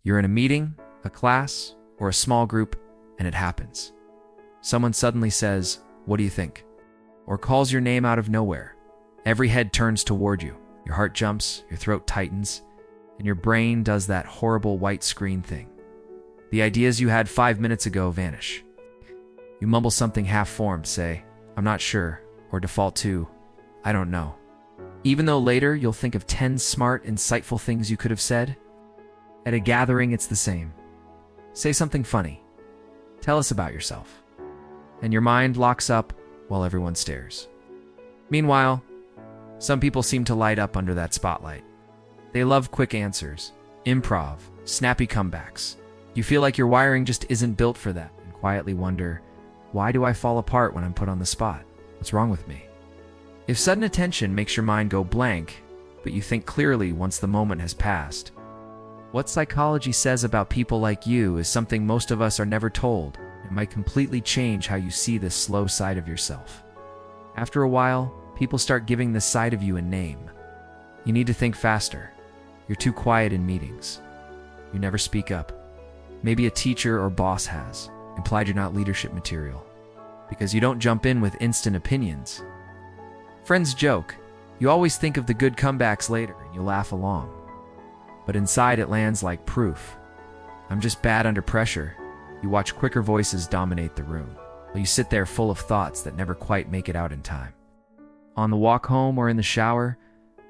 You're in a meeting, a class, or a small group, and it happens. Someone suddenly says, "What do you think?" or calls your name out of nowhere. Every head turns toward you. Your heart jumps, your throat tightens, and your brain does that horrible white screen thing. The ideas you had 5 minutes ago vanish. You mumble something half-formed, say, "I'm not sure," or default to, "I don't know." Even though later you'll think of 10 smart, insightful things you could have said, at a gathering it's the same. Say something funny. Tell us about yourself. And your mind locks up while everyone stares. Meanwhile, some people seem to light up under that spotlight. They love quick answers, improv, snappy comebacks. You feel like your wiring just isn't built for that and quietly wonder, why do I fall apart when I'm put on the spot? What's wrong with me? If sudden attention makes your mind go blank, but you think clearly once the moment has passed, what psychology says about people like you is something most of us are never told. It might completely change how you see this slow side of yourself. After a while, people start giving this side of you a name. You need to think faster. You're too quiet in meetings. You never speak up. Maybe a teacher or boss has, implied you're not leadership material, because you don't jump in with instant opinions. Friends joke. You always think of the good comebacks later and you laugh along. But inside it lands like proof. I'm just bad under pressure. You watch quicker voices dominate the room, while you sit there full of thoughts that never quite make it out in time. On the walk home or in the shower,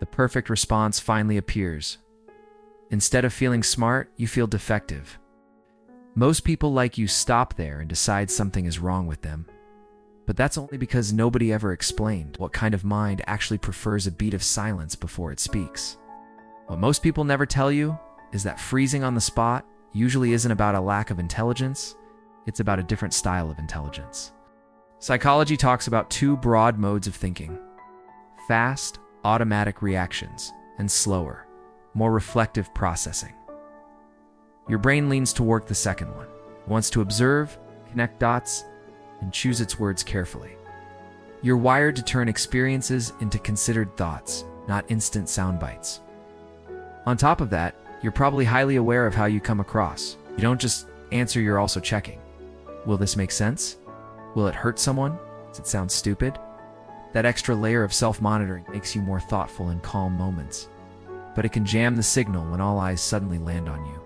the perfect response finally appears. Instead of feeling smart, you feel defective. Most people like you stop there and decide something is wrong with them. But that's only because nobody ever explained what kind of mind actually prefers a beat of silence before it speaks. What most people never tell you is that freezing on the spot usually isn't about a lack of intelligence, it's about a different style of intelligence. Psychology talks about two broad modes of thinking: fast, automatic reactions, and slower, more reflective processing. Your brain leans toward the second one. It wants to observe, connect dots, and choose its words carefully. You're wired to turn experiences into considered thoughts, not instant sound bites. On top of that, you're probably highly aware of how you come across. You don't just answer, you're also checking. Will this make sense? Will it hurt someone? Does it sound stupid? That extra layer of self-monitoring makes you more thoughtful in calm moments. But it can jam the signal when all eyes suddenly land on you.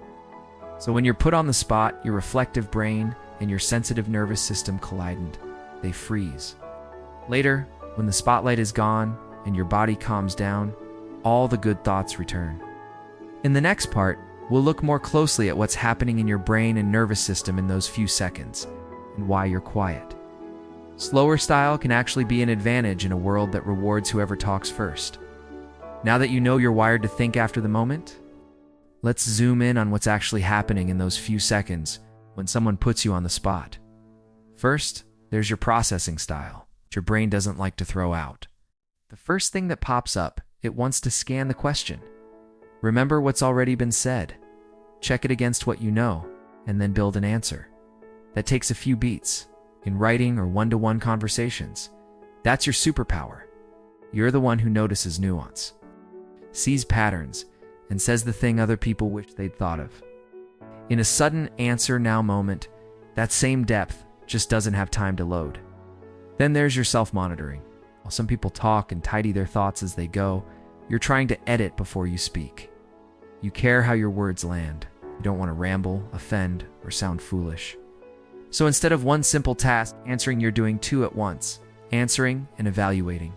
So when you're put on the spot, your reflective brain and your sensitive nervous system collide and they freeze. Later, when the spotlight is gone and your body calms down, all the good thoughts return. In the next part, we'll look more closely at what's happening in your brain and nervous system in those few seconds, and why you're quiet. Slower style can actually be an advantage in a world that rewards whoever talks first. Now that you know you're wired to think after the moment, let's zoom in on what's actually happening in those few seconds when someone puts you on the spot. First, there's your processing style, which your brain doesn't like to throw out. The first thing that pops up, it wants to scan the question. Remember what's already been said, check it against what you know, and then build an answer. That takes a few beats. In writing or one-to-one conversations, that's your superpower. You're the one who notices nuance, sees patterns, and says the thing other people wish they'd thought of. In a sudden answer now moment, that same depth just doesn't have time to load. Then there's your self-monitoring. While some people talk and tidy their thoughts as they go, you're trying to edit before you speak. You care how your words land. You don't want to ramble, offend, or sound foolish. So instead of one simple task answering, you're doing two at once, answering and evaluating.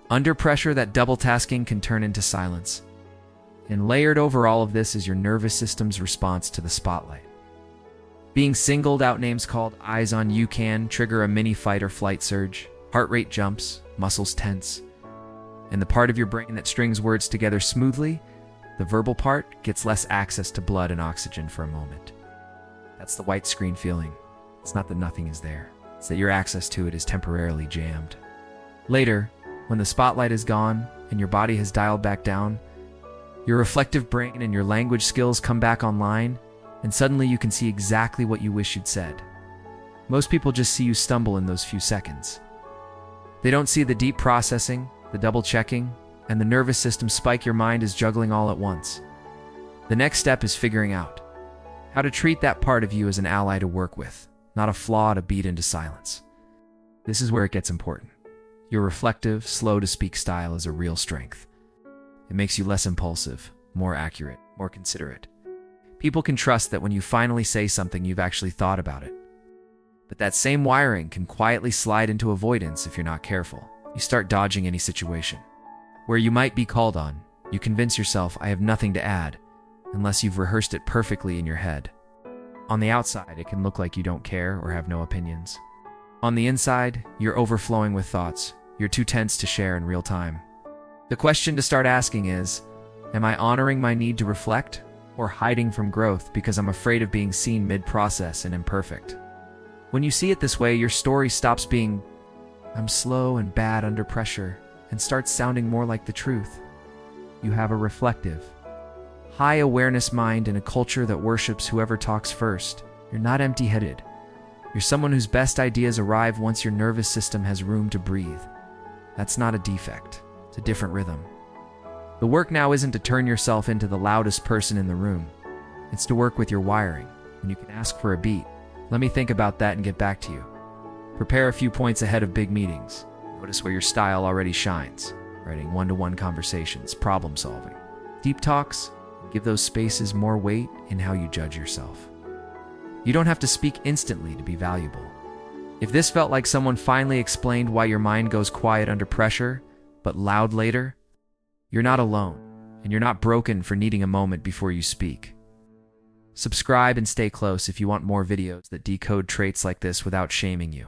Under pressure, that double tasking can turn into silence. And layered over all of this is your nervous system's response to the spotlight. Being singled out, names called, eyes on you can trigger a mini fight or flight surge. Heart rate jumps, muscles tense. And the part of your brain that strings words together smoothly, the verbal part, gets less access to blood and oxygen for a moment. That's the white screen feeling. It's not that nothing is there. It's that your access to it is temporarily jammed. Later, when the spotlight is gone and your body has dialed back down, your reflective brain and your language skills come back online, and suddenly you can see exactly what you wish you'd said. Most people just see you stumble in those few seconds. They don't see the deep processing, the double checking, and the nervous system spike your mind is juggling all at once. The next step is figuring out, How to treat that part of you as an ally to work with, not a flaw to beat into silence. This is where it gets important. Your reflective, slow-to-speak style is a real strength. It makes you less impulsive, more accurate, more considerate. People can trust that when you finally say something, you've actually thought about it. But that same wiring can quietly slide into avoidance if you're not careful. You start dodging any situation. Where you might be called on, you convince yourself, I have nothing to add, unless you've rehearsed it perfectly in your head. On the outside, it can look like you don't care or have no opinions. On the inside, you're overflowing with thoughts. You're too tense to share in real time. The question to start asking is, am I honoring my need to reflect or hiding from growth because I'm afraid of being seen mid-process and imperfect? When you see it this way, your story stops being, I'm slow and bad under pressure, and starts sounding more like the truth. You have a reflective, high-awareness mind in a culture that worships whoever talks first. You're not empty-headed. You're someone whose best ideas arrive once your nervous system has room to breathe. That's not a defect. It's a different rhythm. The work now isn't to turn yourself into the loudest person in the room. It's to work with your wiring. When you can ask for a beat, let me think about that and get back to you. Prepare a few points ahead of big meetings. Notice where your style already shines. Writing one-to-one conversations, problem solving. Deep talks, give those spaces more weight in how you judge yourself. You don't have to speak instantly to be valuable. If this felt like someone finally explained why your mind goes quiet under pressure, but loud later, you're not alone, and you're not broken for needing a moment before you speak. Subscribe and stay close if you want more videos that decode traits like this without shaming you.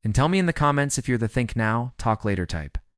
And tell me in the comments if you're the think now, talk later type.